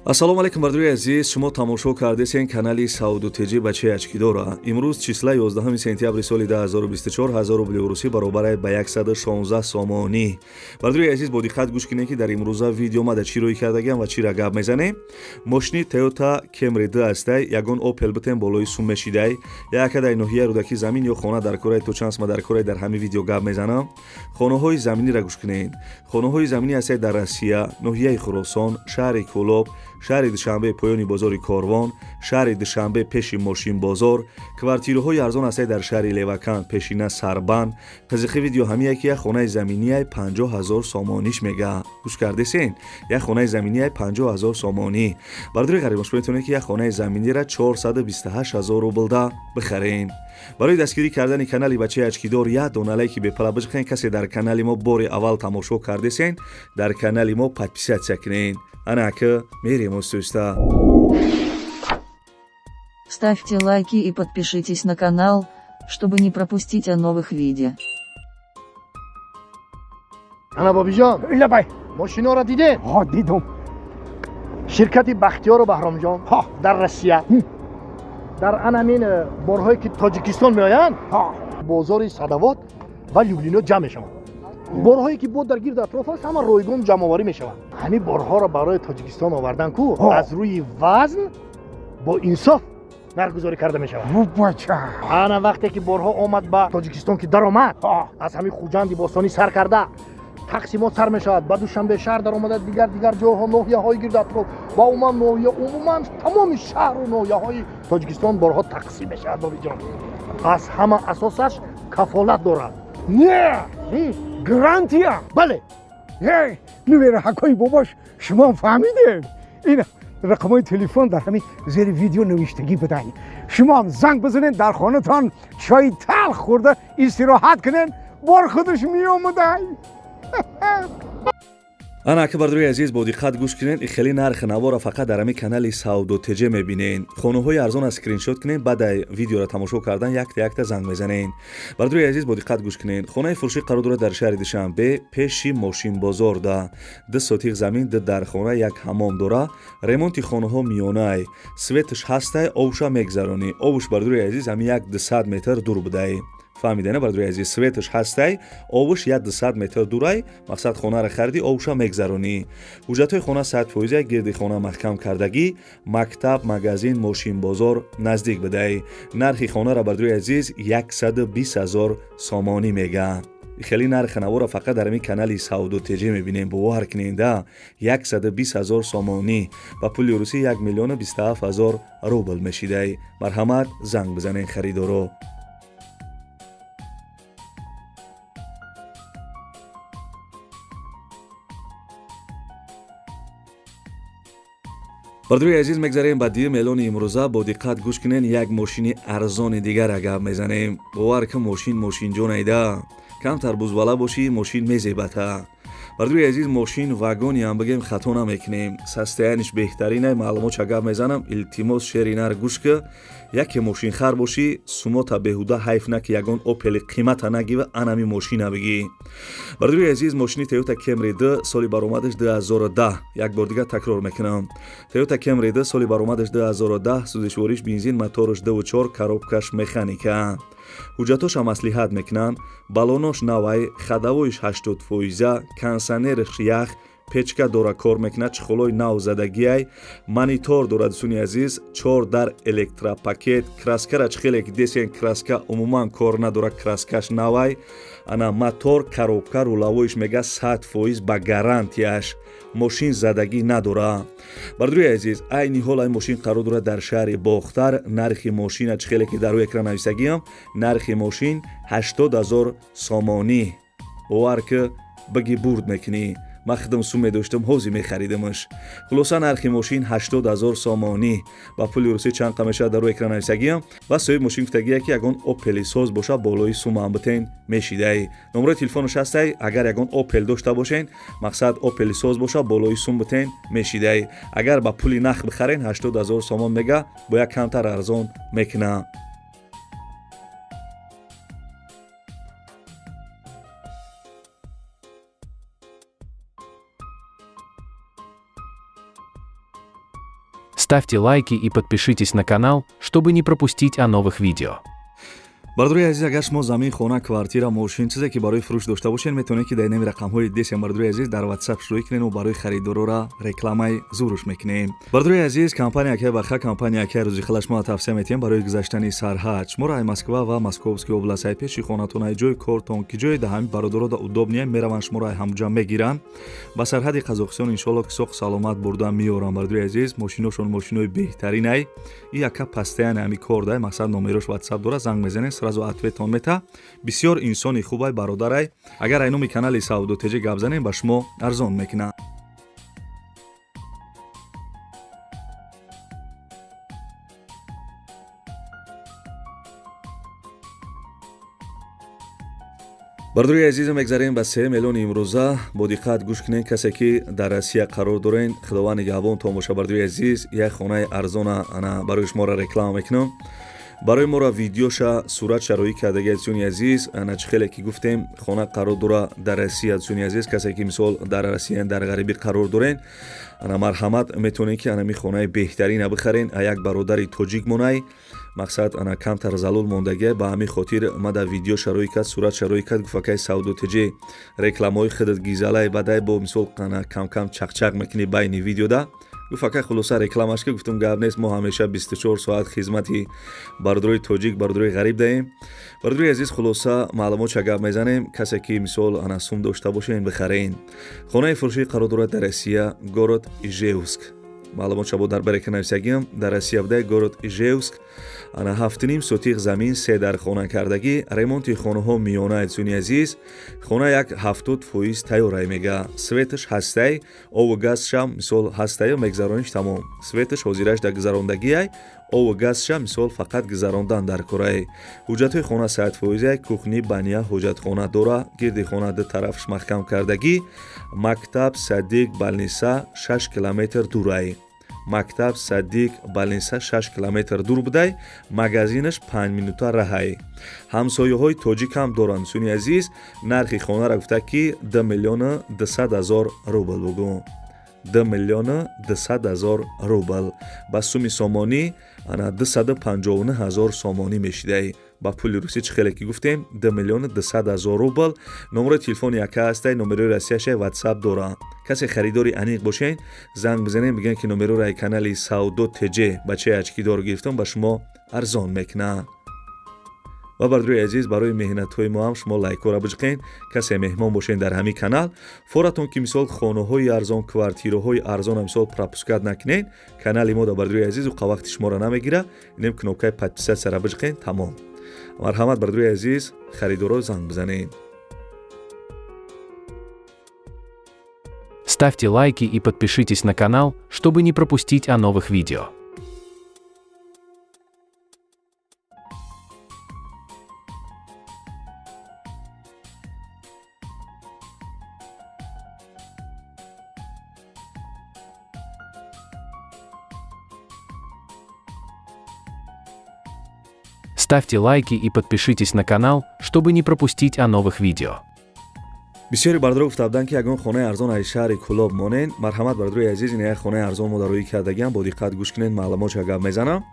ассалому алайкум бардуи азиз, шумо тамошо кардесен канали Сауду Теҷи бачаи Ачкидора. Имрӯз числа 11 сентябри соли 2024 1000 рубли уруси баробар ба 116 сомонӣ. Бардуи азиз бо диққат гӯш кинед ки дар имрӯза видео ма дар чӣ рӯй кардагиам ва чира гап мезанем. Мошини Toyota Camry 2 астай, ягон Opel битен болои сум мешидай. Якадай ноҳияи рӯдаки замин ё хона дар кораи тучанс ма дар кораи дар ҳами видео гап мезанам. Хонаҳои заминиро гӯш кинед. Хонаҳои заминӣ астай дар Россия, ноҳияи Хуросон, шаҳри Кӯлоб, шаҳри Душанбе поёни бозори Корвон, шаҳри Душанбе пеши Мошин бозор, квартираҳои арзон астай дар шаҳри Левакан пешина Сарбан. Қизиқи видео ҳамие ки як хонаи заминияи 50000 сомониш мега. Гӯш кардесен? Як хонаи заминияи 50000 сомонӣ. Бардори ғарибаш метавонед ки як хонаи заминиро 428000 рублда бихарен. барои дастгирӣ кардани канали бачаи Ачкидор як дона лайки бепала бижиқен. Касе дар канали мо бори аввал тамошо кардесен, дар канали мо подписатсия кинен. Ана ака мерем устуста. Ставьте лайки и подпишитесь на канал, чтобы не пропустить о новых видео. Ана бобиҷон, лабай мошиноро дидед? ҳо дидум. Ширкати Бахтиёру Баҳромҷон дар Россия дар анамин борҳое ки Тоҷикистон меоянд, бозори Садовод ва Люблино ҷамъ мешаванд. борҳое ки бо дар гирду атроф аст, ҳама ройгон ҷамъоварӣ мешаванд. ҳамин борҳоро барои Тоҷикистон овардан ку аз рӯи вазн бо инсоф нархгузорӣ карда мешавад. бача ана вақте ки борҳо омад ба Тоҷикистон ки даромад, аз ҳамин Хуҷанди Бостонӣ сар карда тақсимот сар мешавад, ба Душанбе шаҳр даромада, дигар ҷойҳо, ноҳияҳои гирду атроф ва умуман ноҳия, умуман тамоми шаҳру ноҳияҳои Тоҷикистон борҳо тақсим мешавад. бобиҷон, аз ҳама асосаш кафолат дорад. не гарантия. бале, нувера ҳакои бобош шумо фаҳмидем. ин рақамҳои телефон дар ҳамин зери видео навиштагӣ бидаҳед. шумоам занг бизанед, дар хонатон чои талх хӯрда истироҳат кунед, бор худаш меомадай. ана ака бардуи азиз бо диққат гӯш кинед. хеле нархи навора фақат дар ҳамин канали Сауду Теҷи мебинен. хонаҳои арзон скриншот кинед, баъд видеоро тамошо кардан якта занг мезанед. бардуи азиз бо диққат гӯш кинед. хонаи фурӯшӣ қарор дорад дар шаҳри Душанбе пеши Мошин бозор да 2 сотиқ замин, 2 дархона, як ҳаммом дора. ремонти хонаҳо миёнае, светш ҳастай, обша мегзаронӣ. обш бардуи азиз ҳамин як 200 метр дур будай. фаҳмидана бардуи азиз, светш ҳастай, обш як 200 метр дурай. мақсад хонаро хариди, обша мегзаронӣ. ҳуҷҷатҳои хона 100%, гирди хона маҳкам кардагӣ, мактаб, магазин, мошин бозор наздик бидай. нархи хонаро бардуи азиз 120000 сомонӣ мега. хеле нархи навора фақат дар ҳамин канали Сауду Теҷи мебинем. бовар киненда 120000 сомонӣ ба пули русӣ 1,27000 рубл мешидай. марҳамат, занг бизанен харидоро. бардуи азиз мегзарем ба дим эълони имрӯза. бо диққат гӯш кинен, як мошини арзони дигара гап мезанем. бовар ки мошинҷон айда, камтар бузбала бошӣ, мошин мезебата. бардуи азиз мошин вагони ам бигем хато намекунем. состояниш беҳтаринай. маълумот ча гап мезанам, илтимос шеринар гӯш ки яке мошинхар бошӣ, сумота беҳуда ҳайф на ки ягон опели қимата нагива анами мошина бигӣ. бардуи азиз мошини Toyota Camry 2 соли баромадаш 2010. як бор дига такрор мекунам. Toyota Camry 2 соли баромадаш 2010, сӯзишвориш бензин, мотораш 2.4, коробкаш механика. ҳуҷҷатоша маслиҳат мекунанд. балонош навай, хадавоиш 80%, кондисионериш ях, печка дора кор мекунад, чихолои нав задагиай, монитор дорад. дӯстони азиз, 4 дар электропакет, краскара чихеле ки десен краска умуман кор надорад, краскаш навай. ана мотор, коробка, рулавоиш мега 100% ба гарантияш. мошин задагӣ надора. бардуи азиз, айни ҳол ай мошин қарор дорад дар шаҳри Бохтар. нархи мошина чихеле ки дар рӯи экран нависагиам, нархи мошин 80000 сомонӣ. бовар ки биги бурд мекунӣ. ман худам сум медоштам, ҳозир мехаридамаш. хулоса нархи мошин 80000 сомонӣ. ба пули русӣ чанд қа мешавад дар рӯи экран нависагиам. ва соҳиби мошин гуфтагия ки ягон опели соз боша, болои сумам битен мешидай. номерои телефонаш ҳастай, агар ягон опел дошта бошен, мақсад опели соз боша, болои сум битен мешидай. агар ба пули нах бихарен 80000 сомон мега, бо як камтар арзон мекуна. Ставьте лайки и подпишитесь на канал, чтобы не пропустить о новых видео. бардури азиз, агар шумо замин, хона, квартира, мошин чизе ки барои фурӯш дошта бошед, метавонед ки дар инами рақамҳои десем бардури азиз дар WhatsApp шурӯъ кунед ва барои харидорора рекламаи зуруш мекунем. бардури азиз, компанияке баха компанияке рӯзи хила шумо тавсия метиҳем барои гузаштани сарҳад. шуморо ай Москва ва Московская област, ай пеши хонатон, ай ҷои кортон ки ҷои да ҳами бародарода удобния мераванд, шуморо ай ҳамҷам мегиранд. ба сарҳади Қазоқистон иншоалло ки соҳ саломат бурда меоранд. бардури азиз, мошиношон мошинои беҳтарин ай. И яка пастаяни ҳами кор дай, мақсад номерош WhatsApp дора, занг мезанед, сразу ответон мета. бисёр инсони хуб ай, бародар ай. агар ай номи канали Сауду Теҷа гап занем, ба шумо арзон мекунад. бардури азизам, мегзарем ба 3 миллиони имрӯза. бо диққат гӯш кунед, касе ки дар Россия қарор дорен, худованд нигаҳбон томоша. бардури азиз, як хонаи арзона ана барои шуморо реклама мекунам. барои моро видеоша сурат шароӣ кардаги азизони азиз, ана чӣ хеле ки гуфтем хона қарор дора дар Россия. азизони азиз, касе ки мисол дар Россия дар ғарибӣ қарор дорен, ана марҳамат метавонед ки анами хонаи беҳтарина бихарен. як бародари тоҷик монай, мақсад ана камтар залул мондагия, ба ҳамин хотир мада видео шароӣ кард, сурат шароӣ кард, гуфакай Сауду Теҷа рекламаҳои худат гизалай, бадай бо мисол ана кам-кам чақчақ мекунӣ байни видеода. гуфакай хулоса рекламаш ки гуфтам гап нест, мо ҳамеша 24 соат хизмати бародари тоҷик, бародари ғариб даем. бардури азиз, хулоса маълумотша гап мезанем, касе ки мисол ана сум дошта бошен бихарен. хонаи фурӯшӣ қарор дорад дар Россия, город Ижевск. маълумотша бо дар барека нависагиам, дар Россия будай, город Ижевск. ана 7.5 сотиқ замин, 3 дар хона кардагӣ, ремонти хонаҳо миёна. азизони азиз, хона як 70% тайёрай мега. светаш ҳастай, ову газшам мисол ҳастай мегзарониш тамом. светаш ҳозираш дар гузарондагӣ ай, ову газша мисол фақат гузарондан дар корай. ҳуҷҷатҳои хона 100% ай, кухни, баня, ҳоҷатхона дора, гирди хона ду тарафш маҳкам кардагӣ. мактаб, садиқ, балниса 6 километр дур ай. мактаб, садиқ, балниса 6 километр дур будай, магазинаш 5 минута раҳай. ҳамсояҳои тоҷик ҳам доранд. суни азиз, нархи хонара гуфта ки 2 миллиона 200 ҳазор рубл бугӯ. 2 миллиона 200 ҳазор рубл ба суми сомонӣ ана 259 ҳазор сомонӣ мешидай. ба пули русӣ чӣ хеле ки гуфтем 2 миллиона 200 ҳазор рубл. номери телефони яка ҳастай, номерои Россияша WhatsApp дора. касе харидори аниқ бошен, занг бизанем, бигӯен ки номерои канали Сауду Теҷа бачаи очкидор гирифтам, ба шумо арзон мекунад. ва бардури азиз, барои меҳнатҳои мо ҳам шумо лайкора биҷиқен. касе меҳмон бошен дар ҳамин канал, форатон ки мисол хонаҳои арзон, квартираҳои арзона мисол пропускат накунед, канали мо да бардури азиз уқа вақти шуморо намегира. инем кнопкаи подписатсияро биҷиқен, тамом. марҳамат бардури азиз, харидоро занг бизанед. Ставьте лайки и подпишитесь на канал, чтобы не пропустить о новых видео. Ставьте лайки и подпишитесь на канал, чтобы не пропустить о новых видео. бисёри бародаро гуфта буданд ки ягон хонаи арзон аз шаҳри Кӯлоб монен. марҳамат бародари азиз, ин як хонаи арзон мо дароӣ кардагиам. бо диққат гӯш кунед, маълумотша гап мезанам.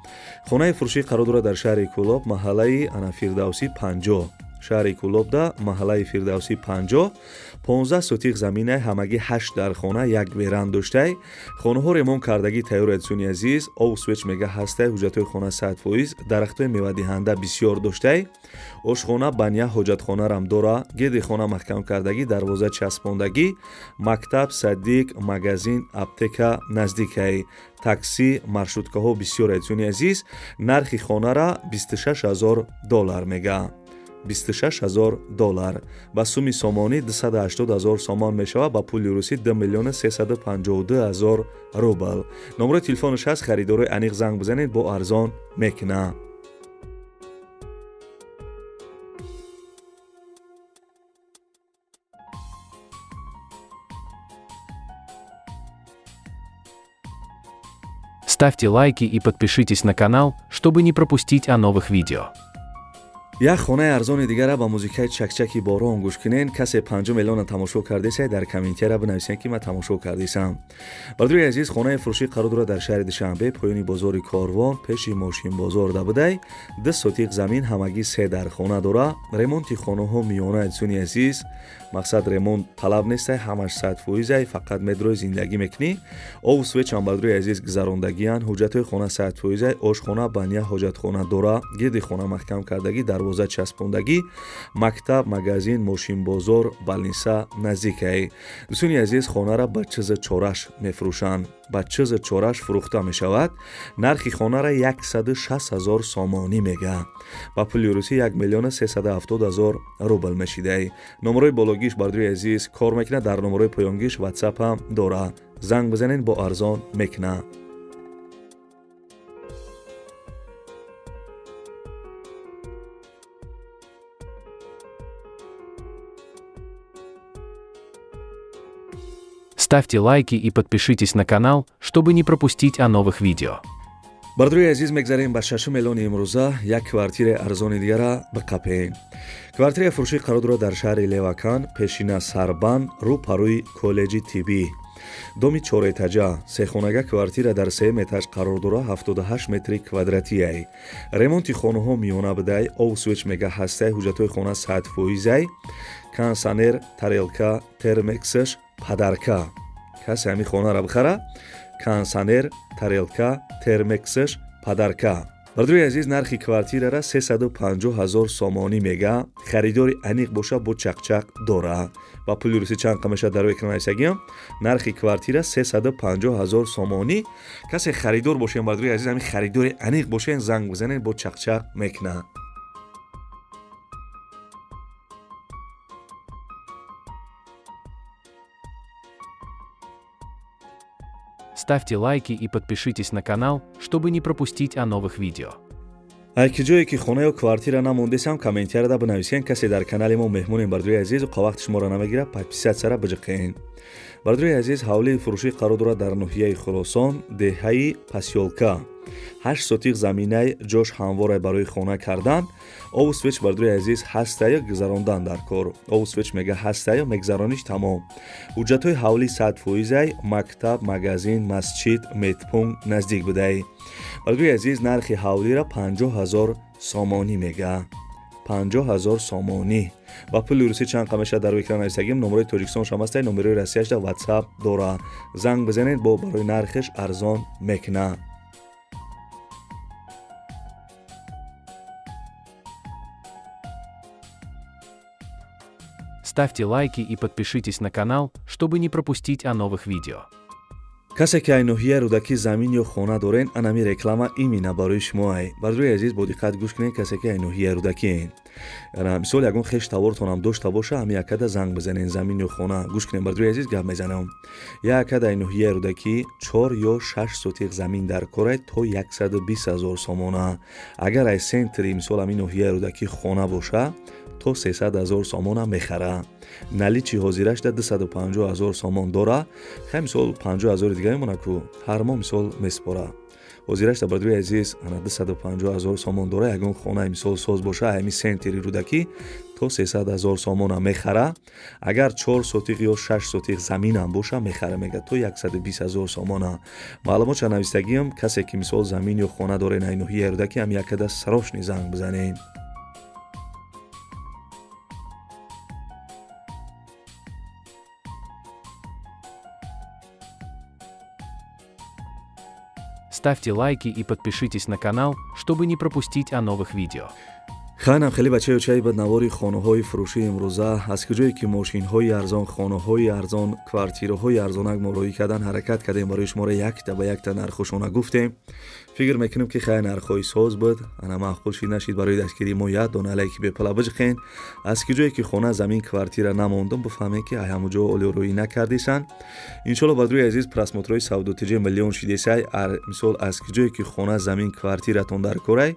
хонаи фурӯшӣ қарор дорад дар шаҳри Кӯлоб, маҳаллаи ана Фирдавсӣ 50. шаҳри Кӯлобда маҳаллаи Фирдавсӣ 50. 15 сотиқ заминай, ҳамагӣ 8 дар хона, як веранд доштай. хонаҳо ремонт кардагӣ тайёр азизони азиз. ов свеч мега ҳастай, ҳуҷҷатҳои хона 100%, дарахтҳои мевадиҳанда бисёр доштай. ошхона, баня, ҳоҷатхонарам дора. гирди хона маҳкам кардагӣ, дарвоза часпондагӣ. мактаб, садиқ, магазин, аптека наздикай. такси, маршруткаҳо бисёр азизони азиз. нархи хонара $26,000 мега. $26,000 ба суми сомонӣ 280,000 сомон мешавад. ба пули русӣ 2 миллиона 352 ҳазор рубл. номери телефонаш ҳаст, харидори аниқ занг бизанед, бо арзон мекунад. Ставьте лайки и подпишитесь на канал, чтобы не пропустить о новых видео. як хонаи арзони дигарро ба музикаи чакчаки борон гӯш кунен. Касе 5 миллиона тамошо кардесай, дар комментиро бинависен ки ман тамошо кардесам. Бардуи азиз, хонаи фурӯшӣ қарор дорад дар шаҳри Душанбе, поёни бозори Корвон, пеши мошин бозор дабудай. 2 сотиқ замин, ҳамагӣ 3 дар хона дора. Ремонти хонаҳо миёна дӯстони азиз. Мақсад ремонт талаб нестай, ҳамаш 100%, фақат медрои зиндагӣ мекунӣ. Ову свечам бардуи азиз гузарондагиян. ҳуҷҷатҳои хона 100%, ошхона, баня, ҳоҷатхона дора. гирди хона маҳкам кардагӣ, дарвоза часпондагӣ, мактаб, магазин, мошинбозор, балниса наздикай. дӯстони азиз, хонара ба чиза чораш мефурӯшанд. ба чиза чораш фурӯхта мешавад. нархи хонара 160 000 сомонӣ мега. ба пули русӣ 1 миллион 370 000 рубл мешидай. номерои бологиш бардуи азиз кор мекунад. дар номерои поёнгиш ватсап ҳам дора. занг бизанен, бо арзон мекуна. Ставьте лайки и подпишитесь на канал, чтобы не пропустить о новых видео. бардуи азиз мегзарем ба 6 миллиони имрӯза як квартираи арзони дигара биқапем. квартираи фурӯшӣ қарор дорад дар шаҳри Левакан, пешина Сарбан, рӯпарӯи коллеҷи тиббӣ. доми 4 этажа, сехонага квартира дар 3 этаж қарор дора, 78 метри квадратияй. ремонти хонаҳо миёна будай, ов свеч мега ҳастай, ҳуҷҷатҳои хона 100%, консонер, тарелка, термексаш, падарка. касе ҳамин хонара бихара. консонер, тарелка, термексаш, падарка. бардуи азиз, нархи квартирара 350 000 сомонӣ мега. харидори аниқ боша, бо чақчақ дора. ба пули русӣ чанд қамеша дар экран айсагиам. нархи квартира 350 000 сомонӣ. касе харидор бошен, бардуи азиз, ҳамин харидори аниқ бошен, занг бизанен, бо чақчақ мекуна. Ставьте лайки и подпишитесь на канал, чтобы не пропустить о новых видео. ки ҷое ки хона ё квартира намондесам, комментиарда бинависен. касе дар канали мо меҳмонем, бардуи азиз, вақти шуморо намегира, подписатсияра биҷиқен. бардуи азиз, ҳавлии фурӯшӣ қарор дорад дар ноҳияи Хӯросон, деҳаи Пасёлка. 8 сотиқ заминаи ҷош ҳамворе барои хона кардан. ову свеч бардуи азиз ҳастаю гузарондан дар кор. ову свеч мега ҳастаю, мегзарониш тамом. ҳуҷҷатҳои ҳавлӣ 100%, мактаб, магазин, масҷид, медпункт наздик будай. бардуи азиз, нархи ҳавлира 50 000 сомонӣ мега. 50 000 сомонӣ. ба пули русӣ чанд қамеша дар экран айсагим. номерои тоҷикистон шамастай, номерои россияшда ватсап дора. занг бизанед, бо барои нархиш арзон мекуна. Ставьте лайки и подпишитесь на канал, чтобы не пропустить о новых видео. касе ки айноҳияи рӯдакӣ замин ё хона дорен, анами реклама имина барои шумоай. бардуи азиз, бо диққат гӯш кунед. касе ки айноҳияи рӯдакиен, мисол ягон хеш тавортонам дошта боша, ҳами якада занг бизанен. замин ё хона гӯш кунед. бардуи азиз, гап мезанам. якада айноҳияи рӯдакӣ 4 ё 6 сотиқ замин дар корай, то 120 000 сомона. агар ай сентри, мисол ҳамин ноҳияи рӯдакӣ хона боша, то 300 000 сомона мехара. наличи ҳозирашда 250 000 сомон дора. хай мисол 50 000 дига мемона ку ҳар моҳ мисол меспора. ҳозирашда бардуи азиз, ана 250 000 сомон дора. ягон хонаи мисол соз боша, ҳамин сентри рӯдакӣ то 300 000 сомона мехара. агар 4 сотиқ ё 6 сотиқ заминам боша, мехара мега то 120 000 сомона. маълумотша навистагиам. касе ки мисол замин ё хона дорен айноҳияи рӯдакӣ, ҳам якада сарошни занг бизанен. Ставьте лайки и подпишитесь на канал, чтобы не пропустить о новых видео. хайнам хеле бачаё чаи баднавори хонаҳои фурӯшии имрӯза, аз куҷое ки мошинҳои арзон, хонаҳои арзон, квартираҳои арзонак мо роӣ кардан ҳаракат кардем, барои шуморо якта ба якта нархушона гуфтем. фикр мекунем ки хай нархҳои соз буд, ана маъқул шид нашид. барои дастгирии мо як дона алайки бепула биҷиқен. аз куҷое ки хона, замин, квартира намондум, бифаҳмем ки ай ҳамуҷо олироӣ накардесан. иншолло бардуи азиз, просмотрои савдотиҷи миллион шидесай. мисол аз куҷое ки хона, замин, квартиратон дар корай,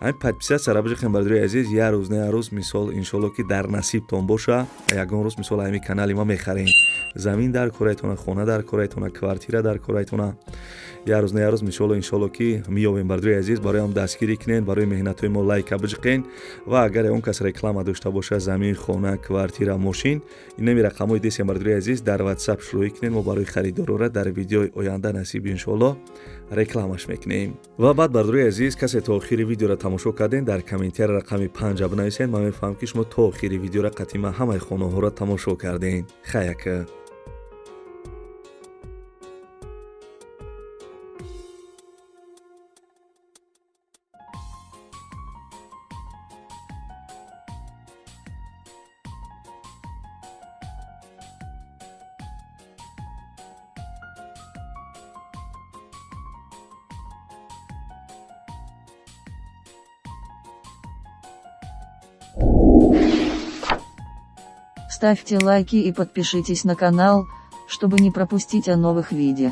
ҳамин подписатсияра биҷиқен. бардуи азиз, як рӯз не рӯз, мисол иншолло ки дар насибтон боша, ягон рӯз мисол ҳамин канали ма мехарем. замин дар корайтона, хона дар корайтона, квартира дар корайтона. як рӯз на як рӯз иншолло ки меёбем бардои азиз бароям дастгирӣ кунен, барои меҳнатҳои мо лайка биҷиқен ва агар он кас реклама дошта боша замин, хона, квартира, мошин, инами рақамҳои дестем бардои азиз дар WhatsApp шурӯъ кунен, мо барои харидорора дар видеои оянда насиб иншолло рекламаш мекунем. Ва баъд бардои азиз касе то охири видеоро тамошо карден дар комментария рақами 5 бинависен, ман мефаҳмам ки шумо то охири видеоро қатъима ҳамаи хонаҳоро тамошо карден. Хаяка. Ставьте лайки и подпишитесь на канал, чтобы не пропустить о новых видео.